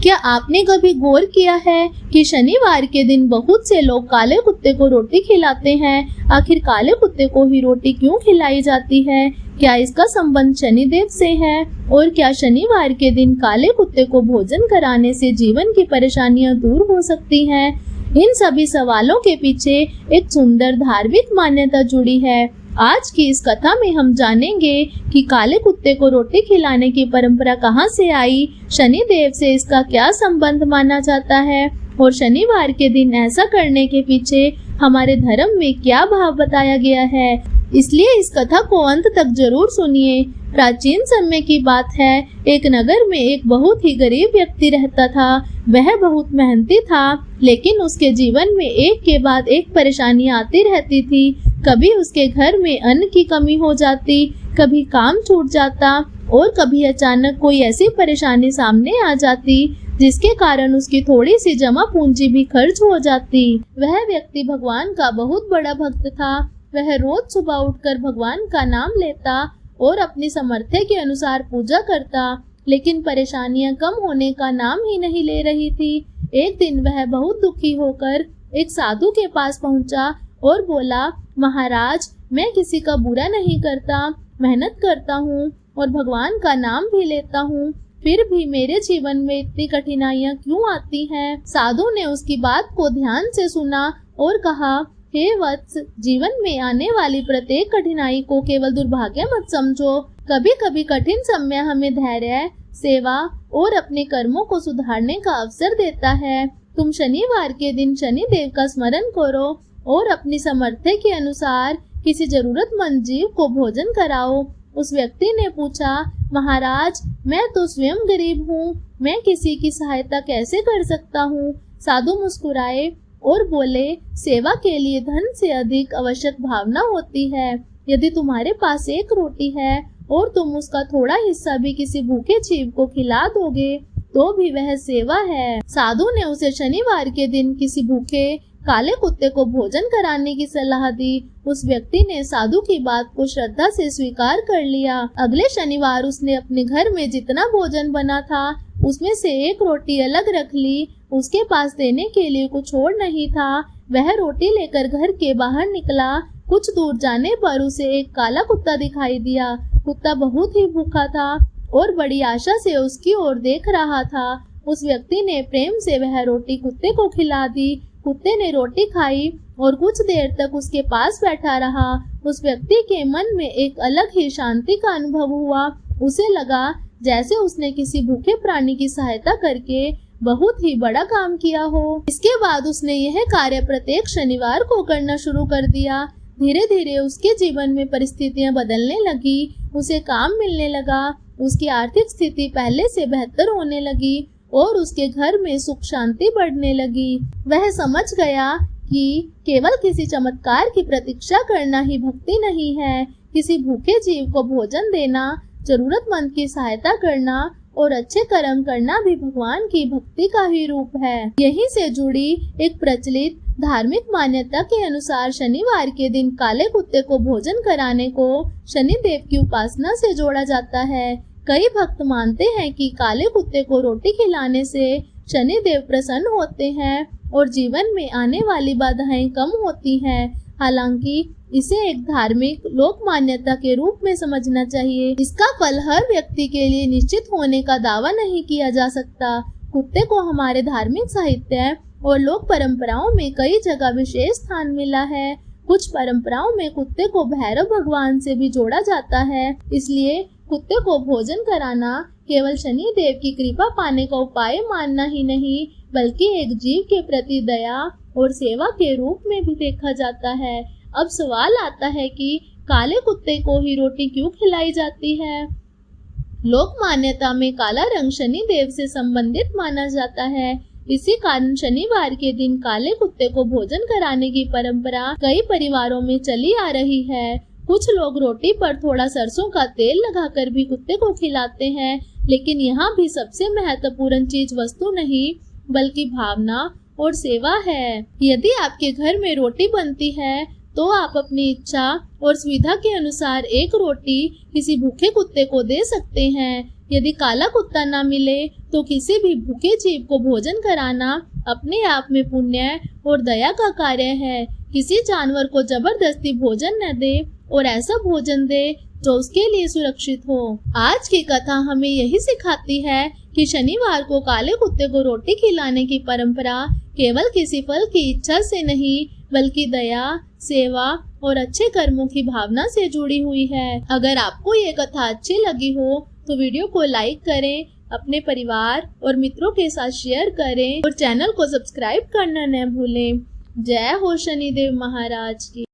क्या आपने कभी गौर किया है कि शनिवार के दिन बहुत से लोग काले कुत्ते को रोटी खिलाते हैं? आखिर काले कुत्ते को ही रोटी क्यों खिलाई जाती है? क्या इसका संबंध शनिदेव से है? और क्या शनिवार के दिन काले कुत्ते को भोजन कराने से जीवन की परेशानियां दूर हो सकती हैं? इन सभी सवालों के पीछे एक सुंदर धार्मिक मान्यता जुड़ी है। आज की इस कथा में हम जानेंगे कि काले कुत्ते को रोटी खिलाने की परंपरा कहां से आई, शनिदेव से इसका क्या संबंध माना जाता है और शनिवार के दिन ऐसा करने के पीछे हमारे धर्म में क्या भाव बताया गया है। इसलिए इस कथा को अंत तक जरूर सुनिए। प्राचीन समय की बात है, एक नगर में एक बहुत ही गरीब व्यक्ति रहता था। वह बहुत मेहनती था, लेकिन उसके जीवन में एक के बाद एक परेशानी आती रहती थी। कभी उसके घर में अन्न की कमी हो जाती, कभी काम छूट जाता और कभी अचानक कोई ऐसी परेशानी सामने आ जाती जिसके कारण उसकी थोड़ी सी जमा पूंजी भी खर्च हो जाती। वह व्यक्ति भगवान का बहुत बड़ा भक्त था। वह रोज सुबह उठकर भगवान का नाम लेता और अपनी सामर्थ्य के अनुसार पूजा करता, लेकिन परेशानियां कम होने का नाम ही नहीं ले रही थी। एक दिन वह बहुत दुखी होकर एक साधु के पास पहुंचा और बोला, महाराज, मैं किसी का बुरा नहीं करता, मेहनत करता हूँ और भगवान का नाम भी लेता हूँ, फिर भी मेरे जीवन में इतनी कठिनाइयाँ क्यों आती हैं? साधु ने उसकी बात को ध्यान से सुना और कहा, हे वत्स, जीवन में आने वाली प्रत्येक कठिनाई को केवल दुर्भाग्य मत समझो। कभी कभी कठिन समय हमें धैर्य, सेवा और अपने कर्मों को सुधारने का अवसर देता है। तुम शनिवार के दिन शनिदेव का स्मरण करो और अपनी सामर्थ्य के अनुसार किसी जरूरतमंद जीव को भोजन कराओ। उस व्यक्ति ने पूछा, महाराज, मैं तो स्वयं गरीब हूँ, मैं किसी की सहायता कैसे कर सकता हूँ? साधु मुस्कुराए और बोले, सेवा के लिए धन से अधिक आवश्यक भावना होती है। यदि तुम्हारे पास एक रोटी है और तुम उसका थोड़ा हिस्सा भी किसी भूखे जीव को खिला दोगे तो भी वह सेवा है। साधु ने उसे शनिवार के दिन किसी भूखे काले कुत्ते को भोजन कराने की सलाह दी। उस व्यक्ति ने साधु की बात को श्रद्धा से स्वीकार कर लिया। अगले शनिवार उसने अपने घर में जितना भोजन बना था उसमें से एक रोटी अलग रख ली। उसके पास देने के लिए कुछ और नहीं था। वह रोटी लेकर घर के बाहर निकला। कुछ दूर जाने पर उसे एक काला कुत्ता दिखाई दिया। कुत्ता बहुत ही भूखा था और बड़ी आशा से उसकी ओर देख रहा था। उस व्यक्ति ने प्रेम से वह रोटी कुत्ते को खिला दी। कुत्ते ने रोटी खाई और कुछ देर तक उसके पास बैठा रहा। उस व्यक्ति के मन में एक अलग ही शांति का अनुभव हुआ। उसे लगा जैसे उसने किसी भूखे प्राणी की सहायता करके बहुत ही बड़ा काम किया हो। इसके बाद उसने यह कार्य प्रत्येक शनिवार को करना शुरू कर दिया। धीरे धीरे उसके जीवन में परिस्थितियां बदलने लगी। उसे काम मिलने लगा, उसकी आर्थिक स्थिति पहले से बेहतर होने लगी और उसके घर में सुख शांति बढ़ने लगी। वह समझ गया कि केवल किसी चमत्कार की प्रतीक्षा करना ही भक्ति नहीं है। किसी भूखे जीव को भोजन देना, जरूरतमंद की सहायता करना और अच्छे कर्म करना भी भगवान की भक्ति का ही रूप है। यहीं से जुड़ी एक प्रचलित धार्मिक मान्यता के अनुसार शनिवार के दिन काले कुत्ते को भोजन कराने को शनिदेव की उपासना से जोड़ा जाता है। कई भक्त मानते हैं कि काले कुत्ते को रोटी खिलाने से शनिदेव प्रसन्न होते हैं और जीवन में आने वाली बाधाएं कम होती हैं। हालांकि इसे एक धार्मिक लोक मान्यता के रूप में समझना चाहिए। इसका फल हर व्यक्ति के लिए निश्चित होने का दावा नहीं किया जा सकता। कुत्ते को हमारे धार्मिक साहित्य और लोक परंपराओं में कई जगह विशेष स्थान मिला है। कुछ परंपराओं में कुत्ते को भैरव भगवान से भी जोड़ा जाता है। इसलिए कुत्ते को भोजन कराना केवल शनि देव की कृपा पाने का उपाय मानना ही नहीं, बल्कि एक जीव के प्रति दया और सेवा के रूप में भी देखा जाता है। अब सवाल आता है कि काले कुत्ते को ही रोटी क्यों खिलाई जाती है? लोक मान्यता में काला रंग शनि देव से संबंधित माना जाता है। इसी कारण शनिवार के दिन काले कुत्ते को भोजन कराने की परंपरा कई परिवारों में चली आ रही है। कुछ लोग रोटी पर थोड़ा सरसों का तेल लगाकर भी कुत्ते को खिलाते हैं, लेकिन यहाँ भी सबसे महत्वपूर्ण चीज वस्तु नहीं बल्कि भावना और सेवा है। यदि आपके घर में रोटी बनती है तो आप अपनी इच्छा और सुविधा के अनुसार एक रोटी किसी भूखे कुत्ते को दे सकते हैं। यदि काला कुत्ता न मिले तो किसी भी भूखे जीव को भोजन कराना अपने आप में पुण्य और दया का कार्य है। किसी जानवर को जबरदस्ती भोजन न दे और ऐसा भोजन दे जो उसके लिए सुरक्षित हो। आज की कथा हमें यही सिखाती है कि शनिवार को काले कुत्ते को रोटी खिलाने की परंपरा केवल किसी फल की इच्छा से नहीं बल्कि दया, सेवा और अच्छे कर्मों की भावना से जुड़ी हुई है। अगर आपको ये कथा अच्छी लगी हो तो वीडियो को लाइक करें, अपने परिवार और मित्रों के साथ शेयर करें और चैनल को सब्सक्राइब करना न भूलें। जय हो शनिदेव महाराज की।